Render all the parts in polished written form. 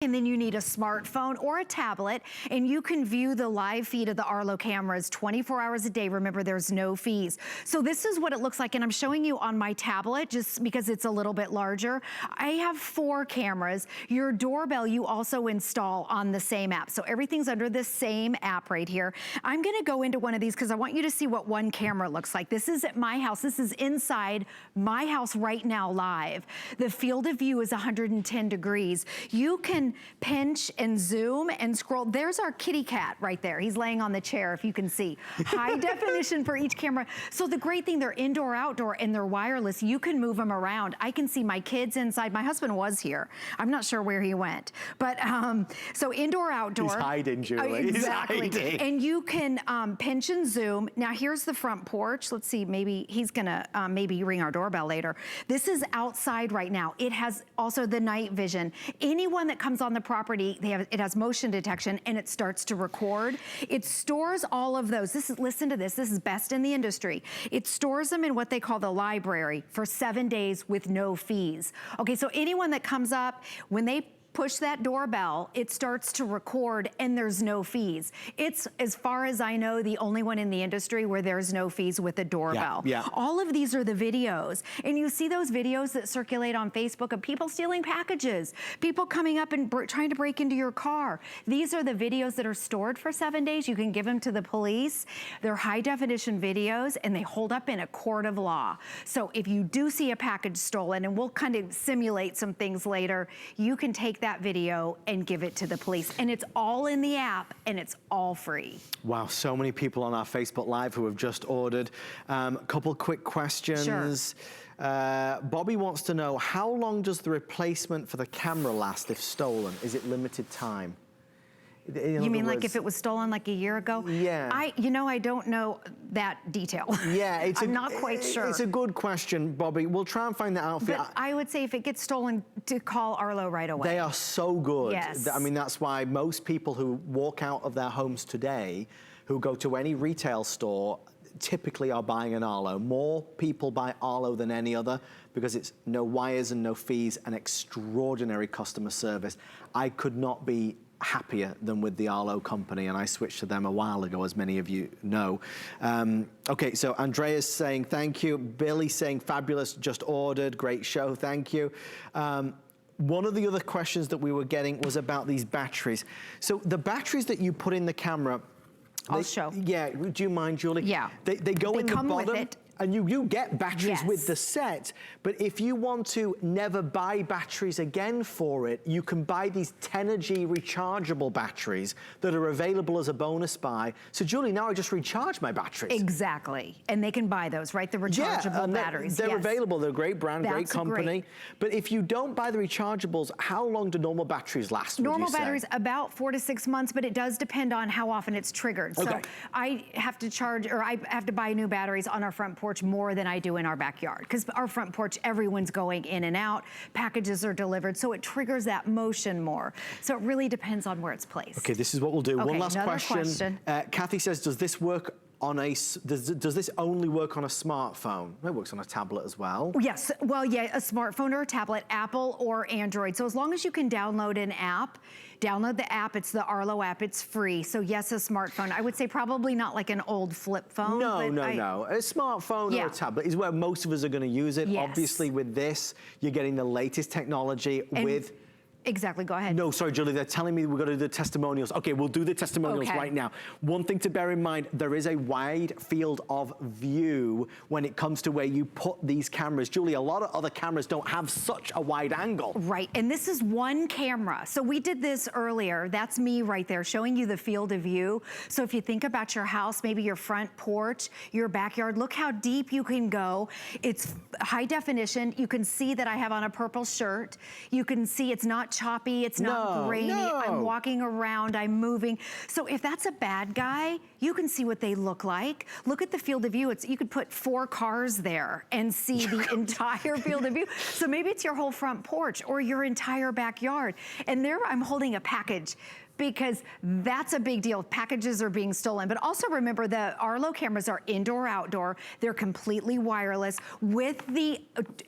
And then you need a smartphone or a tablet, and you can view the live feed of the Arlo cameras 24 hours a day. Remember, there's no fees. So this is what it looks like, and I'm showing you on my tablet just because it's a little bit larger. I have 4 cameras. Your doorbell you also install on the same app. So everything's under the same app right here. I'm gonna go into one of these because I want you to see what one camera looks like. This is at my house. This is inside my house right now live. The field of view is 110 degrees. You can pinch and zoom and scroll. There's our kitty cat right there. He's laying on the chair, if you can see. High definition for each camera. So the great thing, they're indoor, outdoor, and they're wireless. You can move them around. I can see my kids inside. My husband was here. I'm not sure where he went. But so indoor, outdoor. He's hiding, Julie. Exactly. He's hiding. And you can pinch and zoom. Now here's the front porch. Let's see, maybe he's gonna maybe ring our doorbell later. This is outside right now. It has also the night vision. Anyone that comes on the property, it has motion detection, and it starts to record. It stores all of those. Listen to this. This is best in the industry. It stores them in what they call the library for 7 days with no fees. Okay, so anyone that comes up, when they push that doorbell, it starts to record and there's no fees. It's, as far as I know, the only one in the industry where there's no fees with a doorbell. Yeah. All of these are the videos. And you see those videos that circulate on Facebook of people stealing packages, people coming up and trying to break into your car. These are the videos that are stored for 7 days. You can give them to the police. They're high definition videos and they hold up in a court of law. So if you do see a package stolen, and we'll kind of simulate some things later, you can take that video and give it to the police. And it's all in the app and it's all free. Wow, so many people on our Facebook Live who have just ordered. Couple quick questions. Sure. Bobby wants to know, how long does the replacement for the camera last if stolen? Is it limited time? You mean like if it was stolen like a year ago? Yeah. I don't know that detail. Yeah, I'm not quite sure. It's a good question, Bobby. We'll try and find that out for you. But I would say if it gets stolen, to call Arlo right away. They are so good. Yes. I mean, that's why most people who walk out of their homes today, who go to any retail store, typically are buying an Arlo. More people buy Arlo than any other because it's no wires and no fees and extraordinary customer service. I could not be happier than with the Arlo company, and I switched to them a while ago, as many of you know. Okay, so Andrea's saying thank you. Billy saying fabulous, just ordered, great show, thank you. One of the other questions that we were getting was about these batteries. So the batteries that you put in the camera, I'll show. Yeah, do you mind, Julie? Yeah. They go in the bottom. With it. And you get batteries Yes. with the set, but if you want to never buy batteries again for it, you can buy these Tenergy rechargeable batteries that are available as a bonus buy. So Julie, now I just recharge my batteries. Exactly, and they can buy those, right? The rechargeable batteries. They're yes. available, they're a great brand, great company. Great. But if you don't buy the rechargeables, how long do normal batteries last, Normal batteries, about 4 to 6 months, but it does depend on how often it's triggered. Okay. So I have to charge, or I have to buy new batteries on our front porch more than I do in our backyard, because our front porch, everyone's going in and out, packages are delivered, so it triggers that motion more. So it really depends on where it's placed. Okay, this is what we'll do. Okay, one last question. question. Kathy says, does this work on does this only work on a smartphone? It works on a tablet as well. Yes, well, yeah, a smartphone or a tablet, Apple or Android. So as long as you can download an app, download the app, it's the Arlo app, it's free. So yes, a smartphone. I would say probably not like an old flip phone. No. A smartphone or a tablet is where most of us are gonna use it. Yes. Obviously with this, you're getting the latest technology with... Exactly, go ahead. No, sorry, Julie, they're telling me we've got to do the testimonials. Okay, we'll do the testimonials right now. One thing to bear in mind, there is a wide field of view when it comes to where you put these cameras. Julie, a lot of other cameras don't have such a wide angle. Right, and this is one camera. So we did this earlier. That's me right there, showing you the field of view. So if you think about your house, maybe your front porch, your backyard, look how deep you can go. It's high definition. You can see that I have on a purple shirt. You can see it's not choppy, it's not grainy. I'm walking around, I'm moving. So if that's a bad guy, you can see what they look like. Look at the field of view. You could put 4 cars there and see the entire field of view. So maybe it's your whole front porch or your entire backyard. And there I'm holding a package, because that's a big deal. Packages are being stolen. But also remember, the Arlo cameras are indoor, outdoor. They're completely wireless with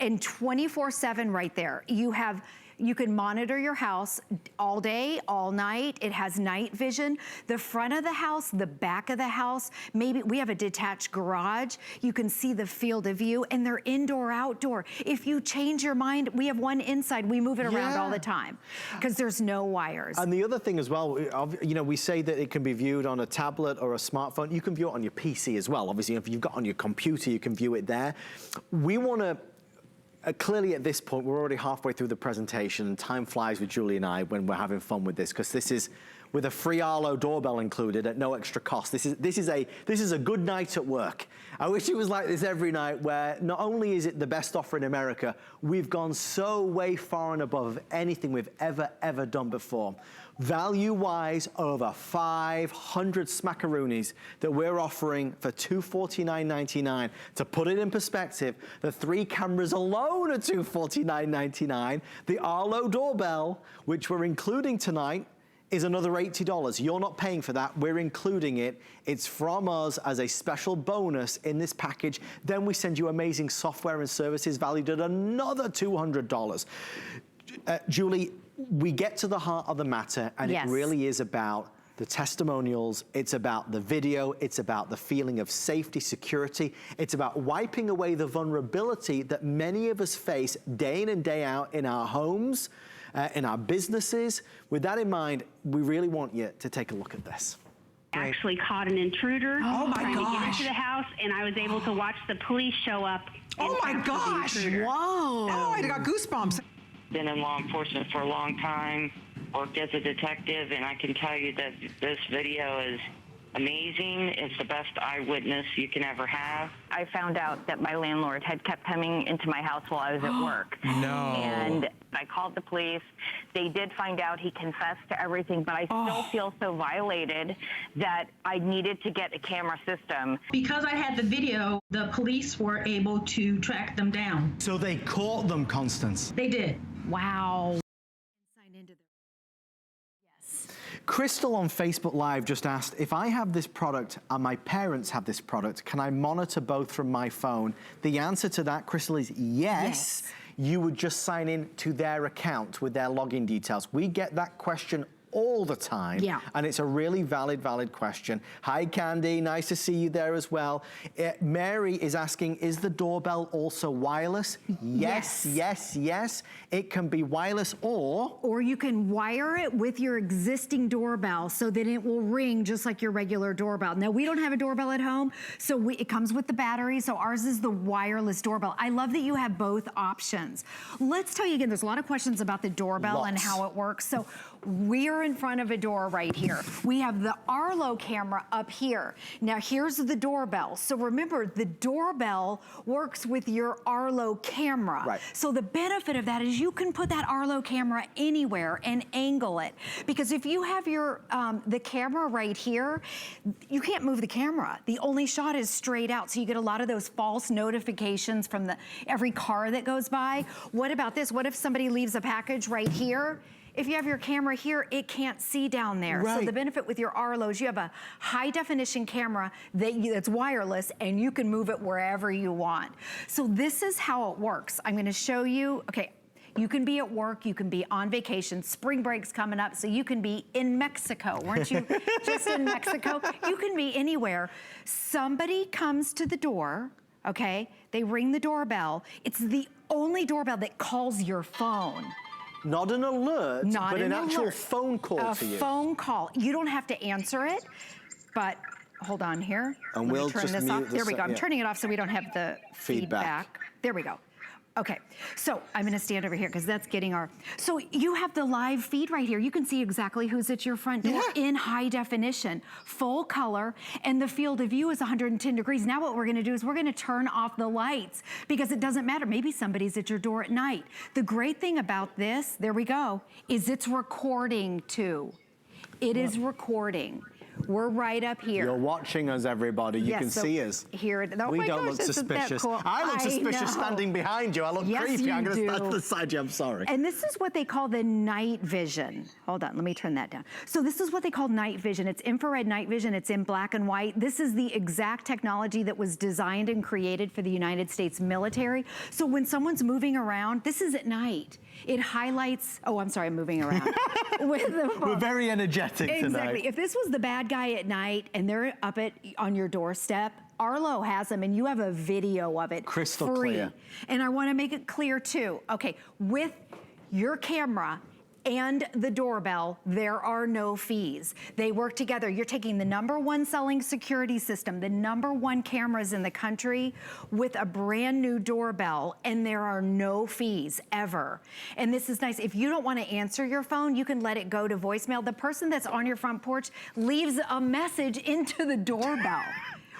and 24/7 right there. You have You can monitor your house all day, all night. It has night vision. The front of the house, the back of the house, maybe we have a detached garage. You can see the field of view, and they're indoor, outdoor. If you change your mind, we have one inside. We move it around all the time because there's no wires. And the other thing as well, you know, we say that it can be viewed on a tablet or a smartphone. You can view it on your PC as well. Obviously, if you've got on your computer, you can view it there. We want to clearly at this point, we're already halfway through the presentation, and time flies with Julie and I when we're having fun with this, because this is with a free Arlo doorbell included at no extra cost. This is a good night at work. I wish it was like this every night, where not only is it the best offer in America, we've gone so way far and above anything we've ever done before. Value-wise, over 500 smackaroonies that we're offering for $249.99. To put it in perspective, the 3 cameras alone are $249.99. The Arlo doorbell, which we're including tonight, is another $80. You're not paying for that, we're including it. It's from us as a special bonus in this package. Then we send you amazing software and services valued at another $200. Julie, we get to the heart of the matter, and it really is about the testimonials, it's about the video, it's about the feeling of safety, security, it's about wiping away the vulnerability that many of us face day in and day out in our homes, in our businesses. With that in mind, we really want you to take a look at this. Actually caught an intruder trying to get into the house, and I was able to watch the police show up. Oh my gosh! Whoa! Oh, I got goosebumps. Been in law enforcement for a long time, worked as a detective, and I can tell you that this video is amazing. It's the best eyewitness you can ever have. I found out that my landlord had kept coming into my house while I was at work. No. And I called the police. They did find out he confessed to everything, but I still feel so violated that I needed to get a camera system. Because I had the video, the police were able to track them down. So they caught them, Constance. They did. Wow. Sign into the Crystal on Facebook Live just asked, if I have this product and my parents have this product, can I monitor both from my phone? The answer to that, Crystal, is yes. You would just sign in to their account with their login details. We get that question all the time. And it's a really valid question. Hi, Candy, nice to see you there as well. Mary is asking, is the doorbell also wireless? Yes. It can be wireless, or you can wire it with your existing doorbell so that it will ring just like your regular doorbell. Now, we don't have a doorbell at home, so it comes with the battery, so ours is the wireless doorbell. I love that you have both options. Let's tell you again, there's a lot of questions about the doorbell and how it works. So we're in front of a door right here. We have the Arlo camera up here. Now here's the doorbell. So remember, the doorbell works with your Arlo camera. So the benefit of that is you can put that Arlo camera anywhere and angle it. Because if you have your the camera right here, you can't move the camera. The only shot is straight out. So you get a lot of those false notifications from every car that goes by. What about this? What if somebody leaves a package right here? If you have your camera here, it can't see down there. So the benefit with your Arlo is you have a high definition camera that's wireless, and you can move it wherever you want. So this is how it works. I'm gonna show you, okay, you can be at work, you can be on vacation, spring break's coming up, so you can be in Mexico. Weren't you just in Mexico? You can be anywhere. Somebody comes to the door, okay? They ring the doorbell. It's the only doorbell that calls your phone. Not an alert, but an actual phone call to you. A phone call. You don't have to answer it, but hold on here. And we'll turn just this mute off. There we go. I'm turning it off so we don't have the feedback. There we go. Okay, so I'm gonna stand over here because that's getting so you have the live feed right here. You can see exactly who's at your front door in high definition, full color, and the field of view is 110 degrees. Now what we're gonna do is we're gonna turn off the lights because it doesn't matter. Maybe somebody's at your door at night. The great thing about this, there we go, is it's recording too. It is recording. We're right up here. You're watching us, everybody. You Yes, can so see us. Here, oh We my don't gosh, look isn't that suspicious. cool? I look suspicious know. standing behind you. I look Yes, creepy. you I'm going to stand do. to the side. I'm sorry. And this is what they call the night vision. Hold on, let me turn that down. So this is what they call night vision. It's infrared night vision. It's in black and white. This is the exact technology that was designed and created for the United States military. So when someone's moving around, this is at night. It highlights, oh, I'm sorry, I'm moving around. We're very energetic tonight. Exactly. If this was the bad guy at night and they're up on your doorstep, Arlo has them and you have a video of it. Crystal free. clear. And I want to make it clear too. Okay, with your camera and the doorbell, there are no fees. They work together. You're taking the #1 selling security system, the #1 cameras in the country with a brand new doorbell, and there are no fees ever. And this is nice. If you don't want to answer your phone, you can let it go to voicemail. The person that's on your front porch leaves a message into the doorbell.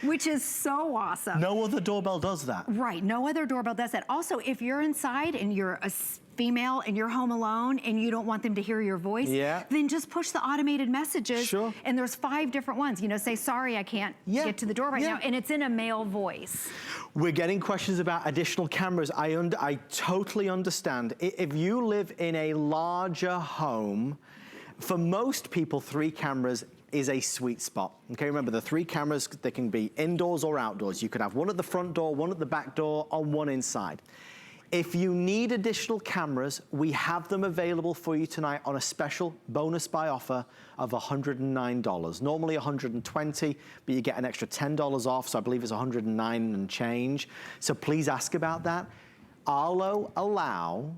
Which is so awesome. No other doorbell does that. Right, no other doorbell does that. Also, if you're inside and you're a female and you're home alone and you don't want them to hear your voice, then just push the automated messages. Sure. And there's 5 different ones. You know, say, sorry, I can't get to the door right now. And it's in a male voice. We're getting questions about additional cameras. I totally understand. If you live in a larger home, for most people, 3 cameras is a sweet spot. Okay, remember the 3 cameras, they can be indoors or outdoors. You could have one at the front door, one at the back door, and one inside. If you need additional cameras, we have them available for you tonight on a special bonus buy offer of $109. Normally $120, but you get an extra $10 off, so I believe it's $109 and change. So please ask about that. Arlo allow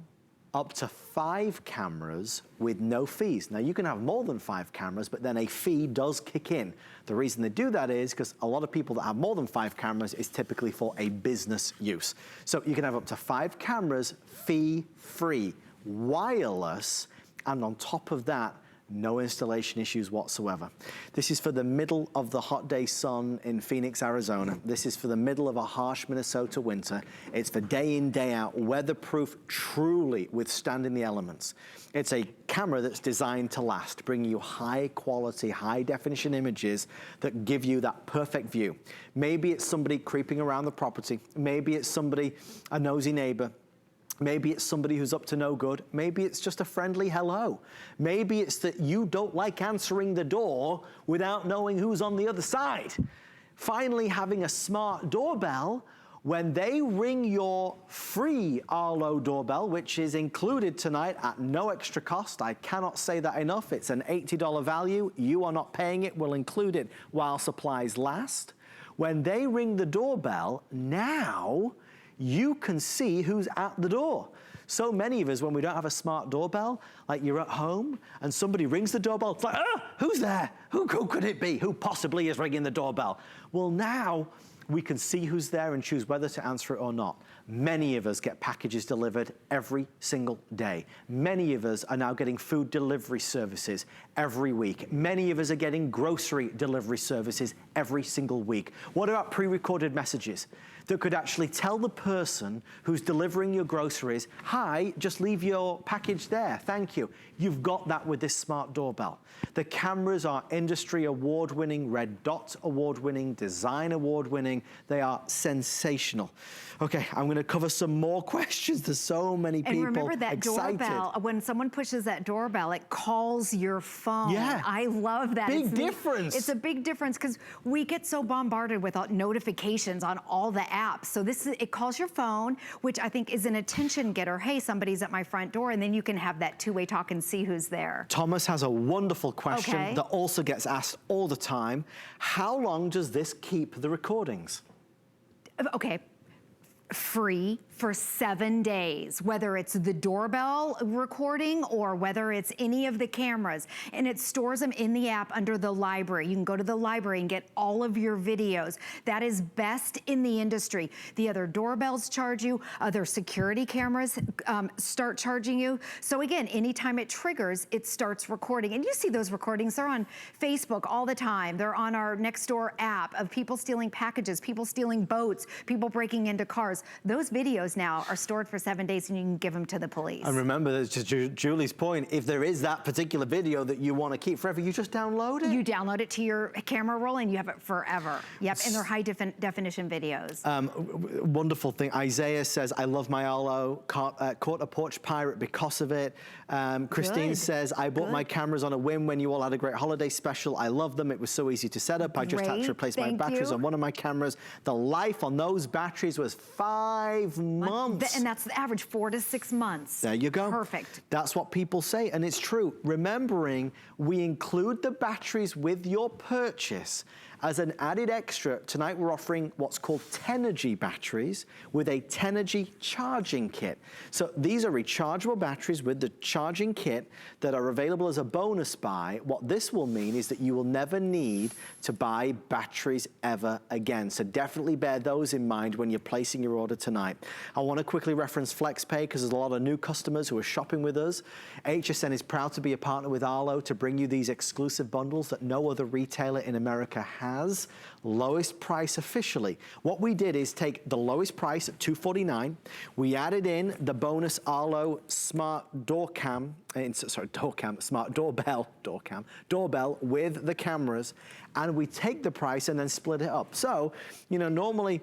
up to 5 cameras with no fees. Now you can have more than 5 cameras, but then a fee does kick in. The reason they do that is because a lot of people that have more than 5 cameras is typically for a business use. So you can have up to 5 cameras fee-free, wireless, and on top of that, no installation issues whatsoever. This is for the middle of the hot day sun in Phoenix, Arizona. This is for the middle of a harsh Minnesota winter. It's for day in, day out, weatherproof, truly withstanding the elements. It's a camera that's designed to last, bringing you high quality, high definition images that give you that perfect view. Maybe it's somebody creeping around the property. Maybe it's somebody, a nosy neighbor. Maybe it's somebody who's up to no good. Maybe it's just a friendly hello. Maybe it's that you don't like answering the door without knowing who's on the other side. Finally, having a smart doorbell, when they ring your free Arlo doorbell, which is included tonight at no extra cost, I cannot say that enough, it's an $80 value, you are not paying it, we'll include it while supplies last. When they ring the doorbell, now, you can see who's at the door. So many of us, when we don't have a smart doorbell, like you're at home and somebody rings the doorbell, it's like, oh, who's there? Who could it be? Who possibly is ringing the doorbell? Well, now we can see who's there and choose whether to answer it or not. Many of us get packages delivered every single day. Many of us are now getting food delivery services every week. Many of us are getting grocery delivery services every single week. What about pre-recorded messages that could actually tell the person who's delivering your groceries, hi, just leave your package there, thank you. You've got that with this smart doorbell. The cameras are industry award-winning, Red Dot award-winning, design award-winning. They are sensational. Okay, I'm gonna cover some more questions. There's so many people excited. And remember that doorbell, when someone pushes that doorbell, it calls your phone. Yeah. I love that. Big difference. It's a big difference because we get so bombarded with notifications on all the apps. So it calls your phone, which I think is an attention getter. Hey, somebody's at my front door, and then you can have that two-way talk and see who's there. Thomas has a wonderful question that also gets asked all the time. How long does this keep the recordings? Okay. Free for 7 days, whether it's the doorbell recording or whether it's any of the cameras, and it stores them in the app under the library. You can go to the library and get all of your videos. That is best in the industry. The other doorbells charge you, other security cameras start charging you. So again, anytime it triggers, it starts recording. And you see those recordings, they're on Facebook all the time. They're on our Nextdoor app of people stealing packages, people stealing boats, people breaking into cars. hours. Those videos now are stored for 7 days and you can give them to the police. And remember, that's just Julie's point, if there is that particular video that you want to keep forever, you just download it. You download it to your camera roll and you have it forever. Yep, and they're high definition videos. Wonderful thing. Isaiah says, I love my Arlo, caught a porch pirate because of it. Christine says, I bought my cameras on a whim when you all had a great holiday special. I love them. It was so easy to set up. I just had to replace my batteries on one of my cameras. The life on those batteries was 5 months. And that's the average, 4 to 6 months. There you go. Perfect. That's what people say, and it's true. Remembering, we include the batteries with your purchase. As an added extra, tonight we're offering what's called Tenergy batteries with a Tenergy charging kit. So these are rechargeable batteries with the charging kit that are available as a bonus buy. What this will mean is that you will never need to buy batteries ever again. So definitely bear those in mind when you're placing your order tonight. I want to quickly reference FlexPay because there's a lot of new customers who are shopping with us. HSN is proud to be a partner with Arlo to bring you these exclusive bundles that no other retailer in America has. Lowest price officially. What we did is take the lowest price at $249. We added in the bonus Arlo smart doorbell with the cameras, and we take the price and then split it up. So, you know, normally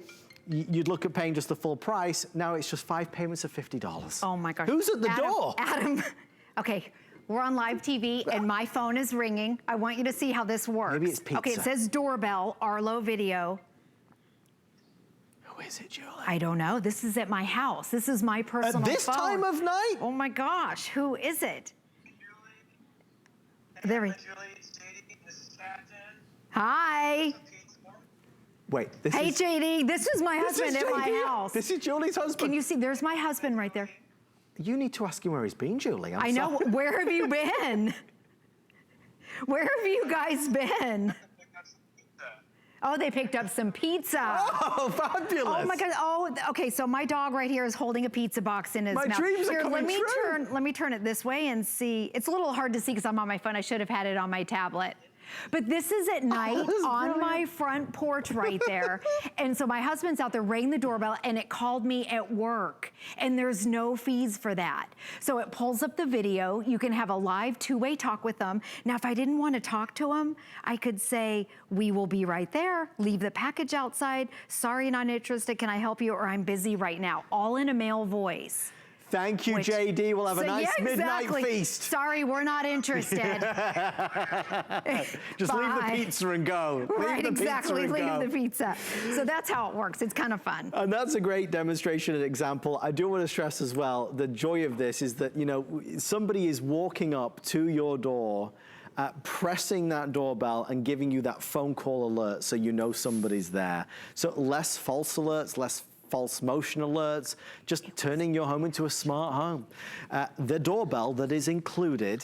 you'd look at paying just the full price. Now it's just 5 payments of $50. Oh my gosh. Who's at the door? Adam, okay. We're on live TV and my phone is ringing. I want you to see how this works. Maybe it's pizza. Okay, it says doorbell, Arlo video. Who is it, Julie? I don't know. This is at my house. This is my personal phone. At this time of night? Oh my gosh, who is it? There we go. Hi. Wait, Hey, JD, this is my husband at my house. This is Julie's husband. Can you see? There's my husband right there. You need to ask him where he's been, Julie. I know. Where have you been? Where have you guys been? Oh, they picked up some pizza. Oh, fabulous. Oh my God. Oh, okay. So my dog right here is holding a pizza box in his mouth. My dreams are coming true. Let me turn it this way and see. It's a little hard to see because I'm on my phone. I should have had it on my tablet. But this is at night on my front porch right there. And so my husband's out there ringing the doorbell and it called me at work. And there's no fees for that. So it pulls up the video. You can have a live two-way talk with them. Now, if I didn't want to talk to them, I could say, we will be right there. Leave the package outside. Sorry, not interested. Can I help you? Or I'm busy right now. All in a male voice. Thank you, JD. We'll have a nice midnight feast. Sorry, we're not interested. Just leave the pizza and go. Right, exactly. Leave the pizza. So that's how it works. It's kind of fun. And that's a great demonstration and example. I do want to stress as well, the joy of this is that, you know, somebody is walking up to your door, pressing that doorbell and giving you that phone call alert so you know somebody's there. So less false alerts, less false motion alerts, just turning your home into a smart home. The doorbell that is included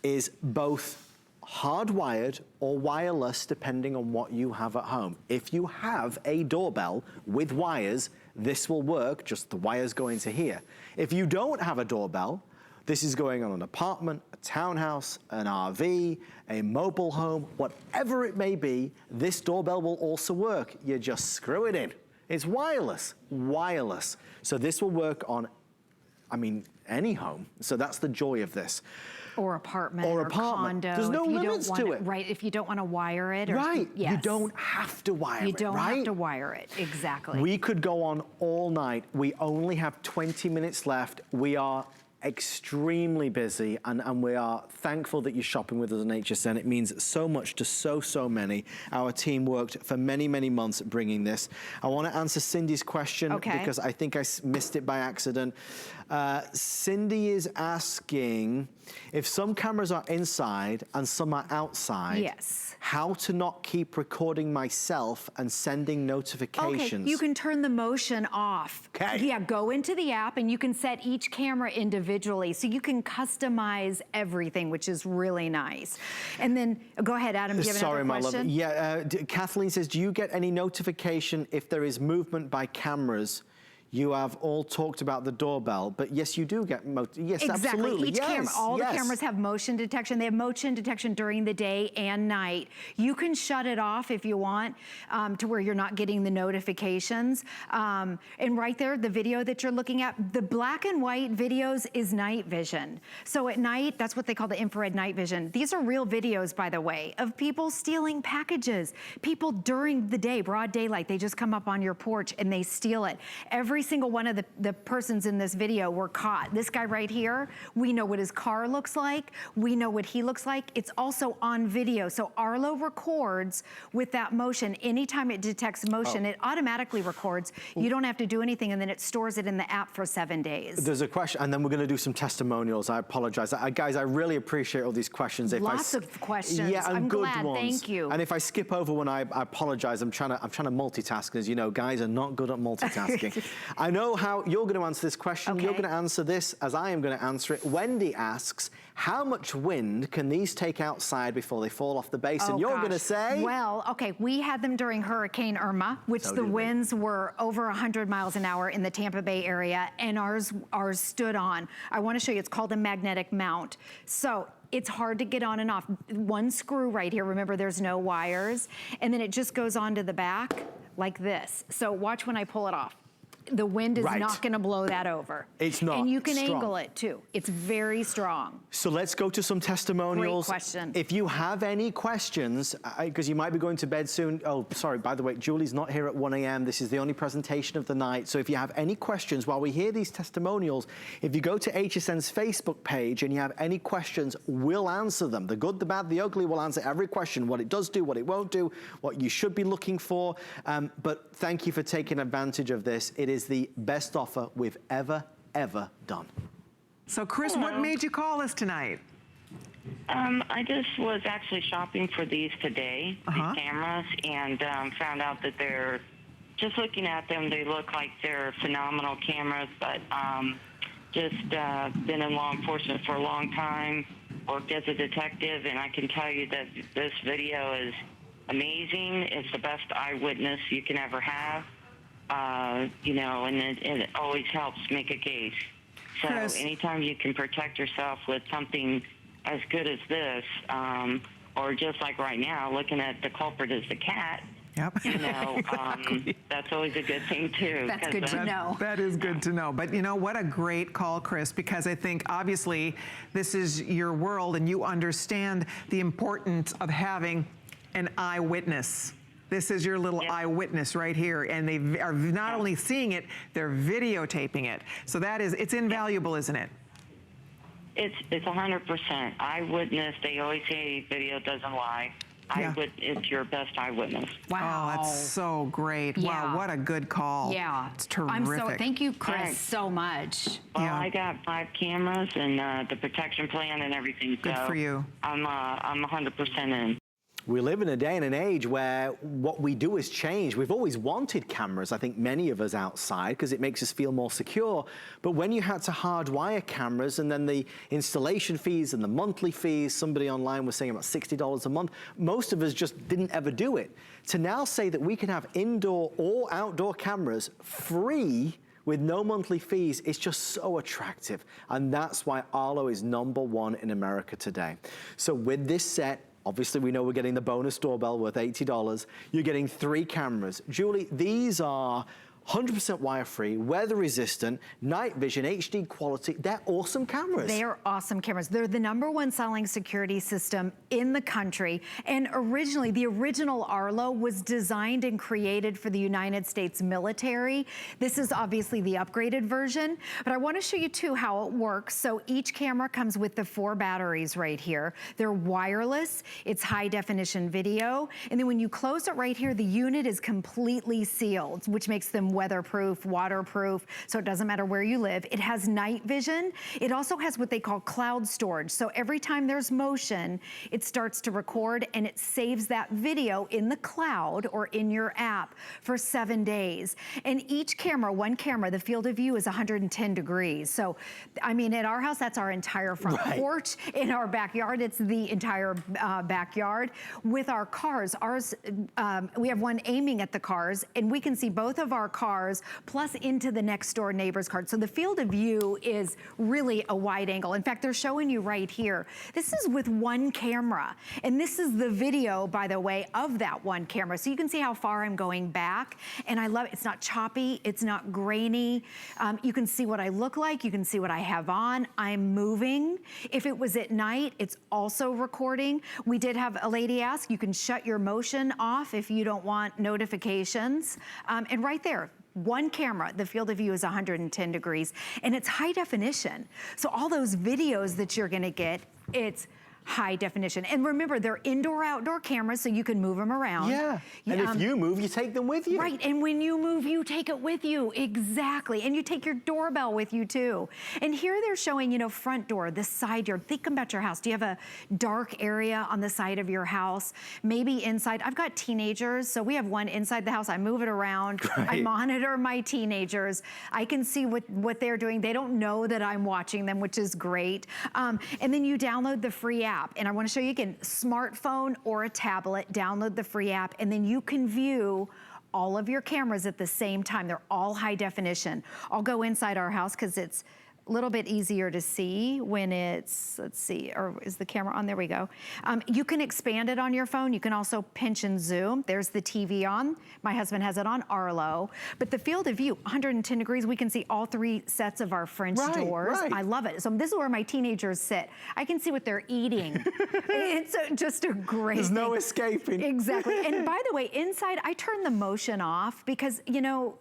is both hardwired or wireless depending on what you have at home. If you have a doorbell with wires, this will work, just the wires go into here. If you don't have a doorbell, this is going on an apartment, a townhouse, an RV, a mobile home, whatever it may be, this doorbell will also work. You just screw it in. It's wireless. So this will work on, I mean, any home. So that's the joy of this. Or apartment or condo. There's no limits to it. Right, if you don't want to wire it. Right, yes. You don't have to wire it, You don't have to wire it, exactly. We could go on all night. We only have 20 minutes left. We are extremely busy and we are thankful that you're shopping with us on HSN. It means so much to so many. Our team worked for many months bringing this. I want to answer Cindy's question because I think I missed it by accident. Cindy is asking if some cameras are inside and some are outside. How to not keep recording myself and sending notifications. Okay, you can turn the motion off. Yeah, go into the app and you can set each camera individually so you can customize everything, which is really nice. And then, go ahead, Adam, do you have another question? Sorry, my love. Yeah, Kathleen says, do you get any notification if there is movement by cameras You have all talked about the doorbell, but yes, you do get, yes, exactly. absolutely. Each yes, camera, all yes. the cameras have motion detection. They have motion detection during the day and night. You can shut it off if you want to where you're not getting the notifications. And right there, the video that you're looking at, the black and white videos is night vision. So at night, that's what they call the infrared night vision. These are real videos, by the way, of people stealing packages. People during the day, broad daylight, they just come up on your porch and they steal it. Every single one of the persons in this video were caught. This guy right here, we know what his car looks like. We know what he looks like. It's also on video. So Arlo records with that motion. Anytime it detects motion, it automatically records. You don't have to do anything, and then it stores it in the app for 7 days. There's a question, and then we're going to do some testimonials. I apologize. Guys, I really appreciate all these questions. Lots of questions. Yeah, and I'm good glad. ones. Thank you. And if I skip over one, I apologize. I'm trying to multitask. As you know, guys are not good at multitasking. I know how you're going to answer this question. Okay. You're going to answer this as I am going to answer it. Wendy asks, how much wind can these take outside before they fall off the base? And you're going to say? Well, okay, we had them during Hurricane Irma, which the winds were over 100 miles an hour in the Tampa Bay area, and ours stood on. I want to show you, it's called a magnetic mount. So it's hard to get on and off. One screw right here, remember there's no wires, and then it just goes onto the back like this. So watch when I pull it off. The wind is not going to blow that over. It's not. And you can angle it too. It's very strong. So let's go to some testimonials. Great question. If you have any questions, because you might be going to bed soon. Oh, sorry, by the way, Julie's not here at 1 a.m. This is the only presentation of the night. So if you have any questions while we hear these testimonials, if you go to HSN's Facebook page and you have any questions, we'll answer them. The good, the bad, the ugly, we'll answer every question. What it does do, what it won't do, what you should be looking for. But thank you for taking advantage of this. It is the best offer we've ever done. So, Chris, what made you call us tonight? I just was actually shopping for these today, these cameras, and found out that they're, just looking at them, they look like they're phenomenal cameras, but just been in law enforcement for a long time, worked as a detective, and I can tell you that this video is amazing. It's the best eyewitness you can ever have. You know, and it always helps make a case. So Chris, anytime you can protect yourself with something as good as this, or just like right now, looking at the culprit as the cat, yep. you know, that's always a good thing too. That's good to know. That is good to know. But you know, what a great call, Chris, because I think obviously this is your world and you understand the importance of having an eyewitness. This is your little eyewitness right here, and they are not only seeing it, they're videotaping it. So that is, it's invaluable, isn't it? It's 100% eyewitness. They always say video doesn't lie. Yeah. It's your best eyewitness. Wow. Oh, that's so great. Yeah. Wow, what a good call. Yeah. It's terrific. Thank you, Chris, Right. so much. Well, Yeah. I got 5 cameras and the protection plan and everything. Good so for you. I'm 100% in. We live in a day and an age where what we do has changed. We've always wanted cameras, I think many of us outside, because it makes us feel more secure. But when you had to hardwire cameras and then the installation fees and the monthly fees, somebody online was saying about $60 a month, most of us just didn't ever do it. To now say that we can have indoor or outdoor cameras free with no monthly fees, it's just so attractive. And that's why Arlo is #1 in America today. So with this set, obviously, we know we're getting the bonus doorbell worth $80. You're getting 3 cameras. Julie, these are 100% wire-free, weather-resistant, night vision, HD quality. They're awesome cameras. They are awesome cameras. They're the #1 selling security system in the country. And originally, the original Arlo was designed and created for the United States military. This is obviously the upgraded version, but I want to show you too how it works. So each camera comes with the 4 batteries right here. They're wireless, it's high definition video. And then when you close it right here, the unit is completely sealed, which makes them weatherproof, waterproof, so it doesn't matter where you live. It has night vision. It also has what they call cloud storage. So every time there's motion, it starts to record and it saves that video in the cloud or in your app for 7 days. And each camera, one camera, the field of view is 110 degrees. So, I mean, at our house, that's our entire front porch. In our backyard, it's the entire backyard. With our cars, we have one aiming at the cars, and we can see both of our cars cars, plus into the next door neighbor's car. So the field of view is really a wide angle. In fact, they're showing you right here. This is with one camera. And this is the video, by the way, of that one camera. So you can see how far I'm going back. And I love it. It's not choppy. It's not grainy. You can see what I look like. You can see what I have on. I'm moving. If it was at night, it's also recording. We did have a lady ask, you can shut your motion off if you don't want notifications. And right there, one camera, the field of view is 110 degrees, and it's high definition. So all those videos that you're gonna get, it's high definition. And remember, they're indoor-outdoor cameras, so you can move them around. Yeah, and if you move, you take them with you. Right, and when you move, you take it with you, exactly. And you take your doorbell with you too. And here they're showing, you know, front door, the side yard. Think about your house. Do you have a dark area on the side of your house? Maybe inside. I've got teenagers, so we have one inside the house. I move it around. Right. I monitor my teenagers. I can see what they're doing. They don't know that I'm watching them, which is great. And then you download the free app. And I want to show you again, smartphone or a tablet, download the free app, and then you can view all of your cameras at the same time. They're all high definition. I'll go inside our house because it's a little bit easier to see when it's, let's see, or is the camera on? There we go. You can expand it on your phone. You can also pinch and zoom. There's the TV on. My husband has it on Arlo. But the field of view, 110 degrees, we can see all three sets of our French doors. Right. I love it. So this is where my teenagers sit. I can see what they're eating. It's just a great There's thing. no escaping. Exactly. And by the way, inside, I turn the motion off because, you know,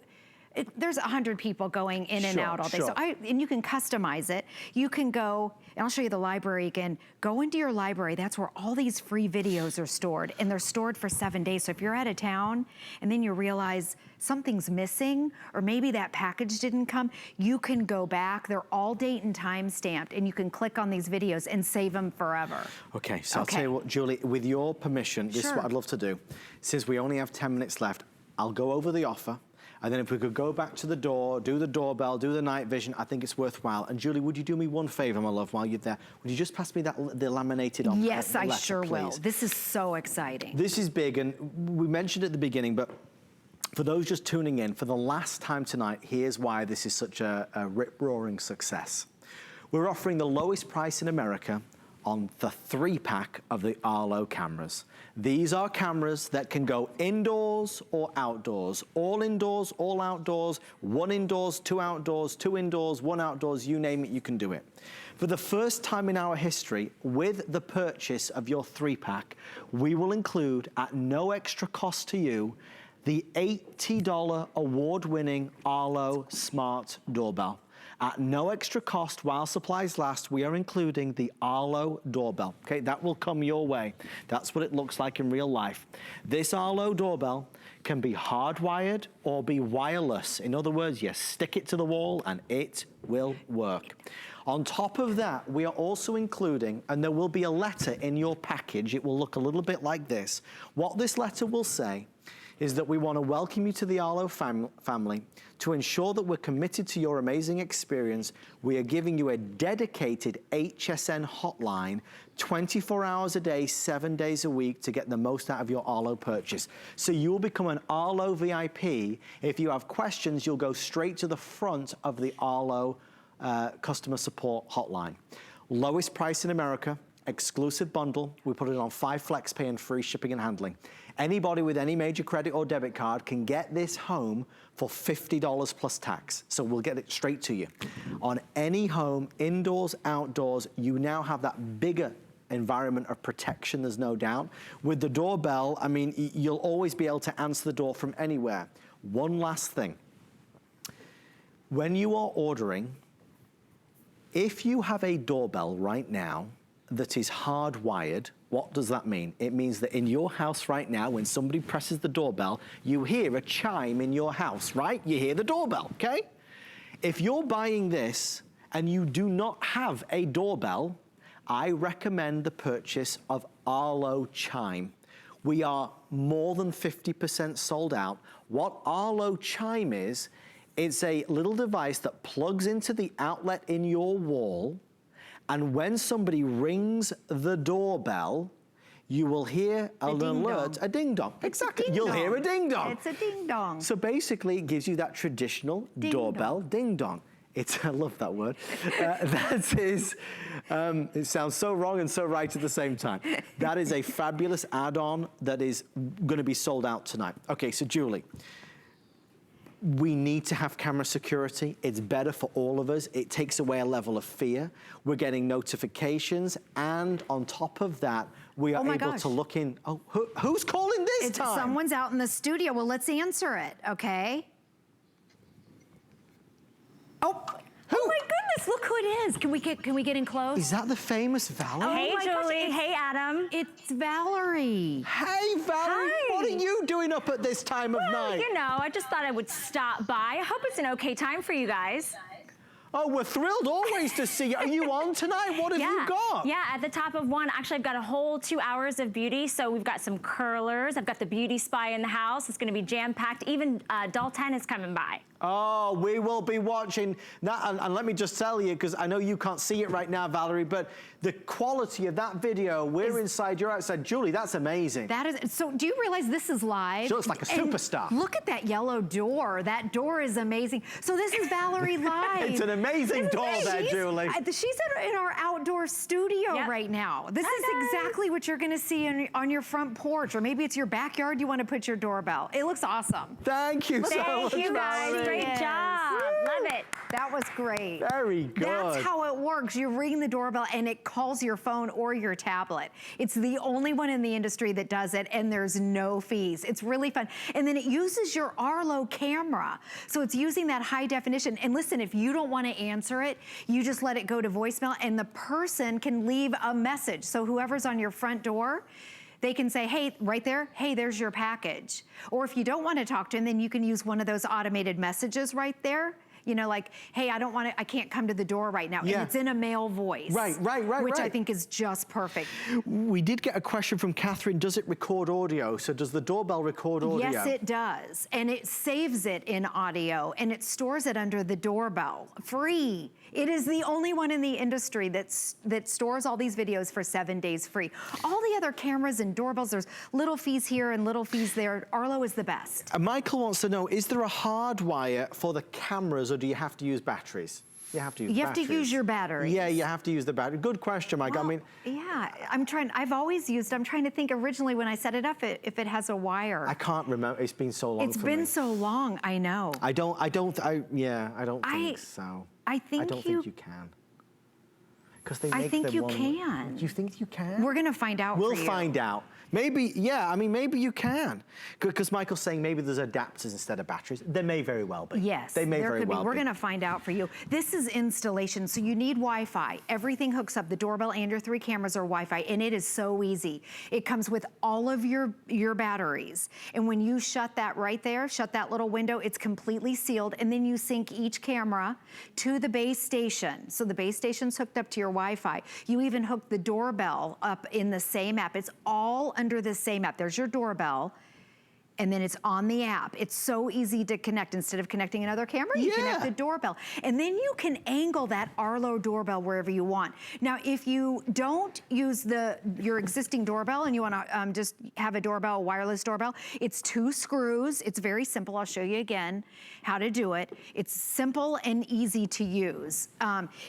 there's 100 people going in and out all day. So and you can customize it. You can go, and I'll show you the library again. Go into your library. That's where all these free videos are stored, and they're stored for 7 days. So if you're out of town and then you realize something's missing, or maybe that package didn't come, you can go back. They're all date and time stamped, and you can click on these videos and save them forever. Okay, so I'll tell you what, Julie, with your permission, this is what I'd love to do. Since we only have 10 minutes left, I'll go over the offer. And then if we could go back to the door, do the doorbell, do the night vision, I think it's worthwhile. And Julie, would you do me one favor, my love, while you're there? Would you just pass me the laminated envelope? Yes, I sure please? will. This is so exciting. This is big, and we mentioned at the beginning, but for those just tuning in, for the last time tonight, here's why this is such a rip-roaring success. We're offering the lowest price in America on the 3-pack of the Arlo cameras. These are cameras that can go indoors or outdoors, all indoors, all outdoors, 1 indoors, 2 outdoors, 2 indoors, 1 outdoors, you name it, you can do it. For the first time in our history, with the purchase of your 3-pack, we will include, at no extra cost to you, the $80 award-winning Arlo Smart Doorbell. At no extra cost while supplies last, we are including the Arlo Doorbell. Okay, that will come your way. That's what it looks like in real life. This Arlo Doorbell can be hardwired or be wireless. In other words, you stick it to the wall and it will work. On top of that, we are also including, and there will be a letter in your package. It will look a little bit like this. What this letter will say is that we want to welcome you to the Arlo family. To ensure that we're committed to your amazing experience, we are giving you a dedicated HSN hotline 24 hours a day, 7 days a week to get the most out of your Arlo purchase. So you will become an Arlo VIP. If you have questions, you'll go straight to the front of the Arlo customer support hotline. Lowest price in America, exclusive bundle. We put it on 5 flex pay and free shipping and handling. Anybody with any major credit or debit card can get this home for $50 plus tax. So we'll get it straight to you. On any home, indoors, outdoors, you now have that bigger environment of protection, there's no doubt. With the doorbell, I mean, you'll always be able to answer the door from anywhere. One last thing. When you are ordering, if you have a doorbell right now that is hardwired, what does that mean? It means that in your house right now, when somebody presses the doorbell, you hear a chime in your house, right? You hear the doorbell, okay? If you're buying this and you do not have a doorbell, I recommend the purchase of Arlo Chime. We are more than 50% sold out. What Arlo Chime is, it's a little device that plugs into the outlet in your wall, and when somebody rings the doorbell, you will hear an alert, a ding-dong. Exactly, you'll hear a ding-dong. It's a ding-dong. So basically, it gives you that traditional doorbell ding-dong. I love that word. That is, it sounds so wrong and so right at the same time. That is a fabulous add-on that is going to be sold out tonight. Okay, so Julie, we need to have camera security. It's better for all of us. It takes away a level of fear. We're getting notifications, and on top of that, we are able to look in. Oh, who's calling this time? Someone's out in the studio. Well, let's answer it, okay? Oh my goodness, look who it is. Can we get in close? Is that the famous Valerie? Hey, Julie. Hey, Adam. It's Valerie. Hey, Valerie. Hi. What are you doing up at this time of night? You know, I just thought I would stop by. I hope it's an okay time for you guys. Oh, we're thrilled always to see you. Are you on tonight? What have you got? Yeah, at the top of one, actually I've got a whole 2 hours of beauty. So we've got some curlers. I've got the beauty spy in the house. It's gonna be jam-packed. Even Doll 10 is coming by. Oh, we will be watching that. And let me just tell you, because I know you can't see it right now, Valerie, but the quality of that video, we're inside, you're outside. Julie, that's amazing. That is, so do you realize this is live? She looks like a superstar. Look at that yellow door. That door is amazing. So this is Valerie live. It's an amazing door there, Julie. She's in our outdoor studio right now. This is exactly what you're gonna see on your front porch, or maybe it's your backyard you wanna put your doorbell. It looks awesome. Thank you so much, Thank you guys. Valerie. Great job. Love it. That was great. Very good. That's how it works. You ring the doorbell and it calls your phone or your tablet. It's the only one in the industry that does it, and there's no fees. It's really fun. And then it uses your Arlo camera. So it's using that high definition. And listen, if you don't want to answer it, you just let it go to voicemail and the person can leave a message. So whoever's on your front door, they can say, hey, right there, hey, there's your package. Or if you don't want to talk to them, then you can use one of those automated messages right there. You know, like, hey, I can't come to the door right now. Yeah. And it's in a male voice. Right. Which I think is just perfect. We did get a question from Catherine. Does it record audio? So does the doorbell record audio? Yes, it does. And it saves it in audio and it stores it under the doorbell, free. It is the only one in the industry that stores all these videos for 7 days free. All the other cameras and doorbells, there's little fees here and little fees there. Arlo is the best. Michael wants to know, is there a hard wire for the cameras, or do you have to use batteries? You have to use batteries. You have to use your batteries. Yeah, you have to use the battery. Good question, Mike. Well, I mean, yeah, I'm trying to think originally when I set it up if it has a wire. I can't remember. It's been so long for me. It's been so long, I know. I don't think so. I don't think you can. Because they make I think them you one. can. You think you can? We're gonna find out for you. We'll find out. Maybe, yeah, I mean, maybe you can. Because Michael's saying maybe there's adapters instead of batteries. There may very well be. Yes, they may very well be. We're gonna find out for you. This is installation, so you need Wi-Fi. Everything hooks up. The doorbell and your 3 cameras are Wi-Fi, and it is so easy. It comes with all of your batteries. And when you shut that right there, shut that little window, it's completely sealed, and then you sync each camera to the base station. So the base station's hooked up to your Wi-Fi. You even hook the doorbell up in the same app. It's all under the same app. There's your doorbell, and then it's on the app. It's so easy to connect. Instead of connecting another camera, you connect the doorbell. And then you can angle that Arlo doorbell wherever you want. Now, if you don't use your existing doorbell and you wanna just have a doorbell, a wireless doorbell, it's 2 screws. It's very simple. I'll show you again how to do it. It's simple and easy to use.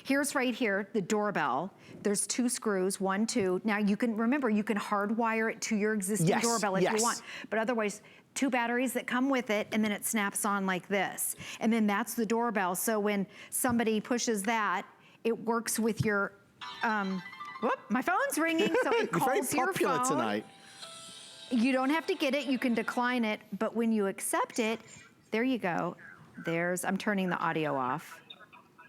Here's right here, the doorbell. There's 2 screws, 1, 2. Now you can hardwire it to your existing doorbell if you want. But otherwise, 2 batteries that come with it, and then it snaps on like this. And then that's the doorbell. So when somebody pushes that, it works with your, whoop, my phone's ringing, so it calls your phone. Very popular tonight. You don't have to get it, you can decline it, but when you accept it, there you go. I'm turning the audio off.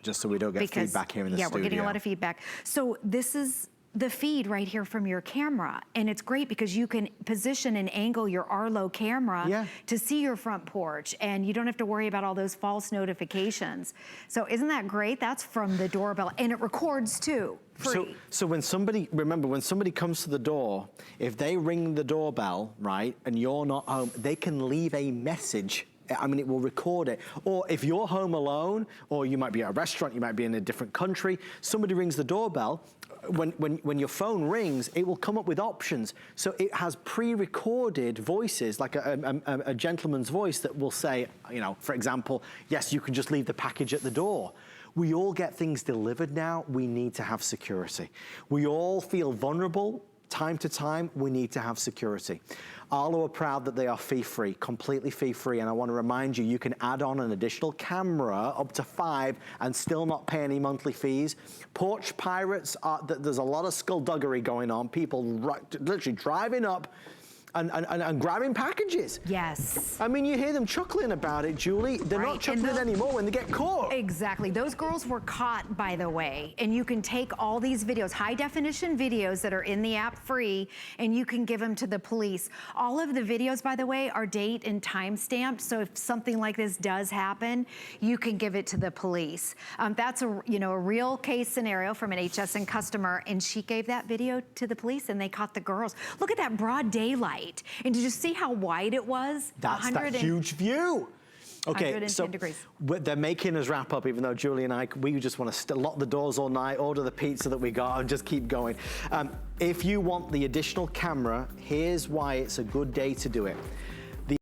Just so we don't get feedback here in the studio. Yeah, we're getting a lot of feedback. So this is the feed right here from your camera. And it's great because you can position and angle your Arlo camera to see your front porch, and you don't have to worry about all those false notifications. So isn't that great? That's from the doorbell, and it records too. Free. So when somebody comes to the door, if they ring the doorbell, right, and you're not home, they can leave a message. I mean, it will record it. Or if you're home alone, or you might be at a restaurant, you might be in a different country, somebody rings the doorbell, when your phone rings, it will come up with options. So it has pre-recorded voices, like a gentleman's voice that will say, you know, for example, yes, you can just leave the package at the door. We all get things delivered now. We need to have security. We all feel vulnerable. Time to time, we need to have security. Arlo are proud that they are fee-free, completely fee-free, and I want to remind you, you can add on an additional camera, up to 5, and still not pay any monthly fees. Porch pirates, there's a lot of skullduggery going on, people literally driving up and grabbing packages. Yes. I mean, you hear them chuckling about it, Julie. They're not chuckling anymore when they get caught. Exactly. Those girls were caught, by the way, and you can take all these videos, high definition videos that are in the app free, and you can give them to the police. All of the videos, by the way, are date and time stamped, so if something like this does happen, you can give it to the police. That's a real case scenario from an HSN customer, and she gave that video to the police, and they caught the girls. Look at that broad daylight. And did you see how wide it was? That's that huge view. Okay, so they're making us wrap up, even though Julie and I, we just want to lock the doors all night, order the pizza that we got, and just keep going. If you want the additional camera, here's why it's a good day to do it.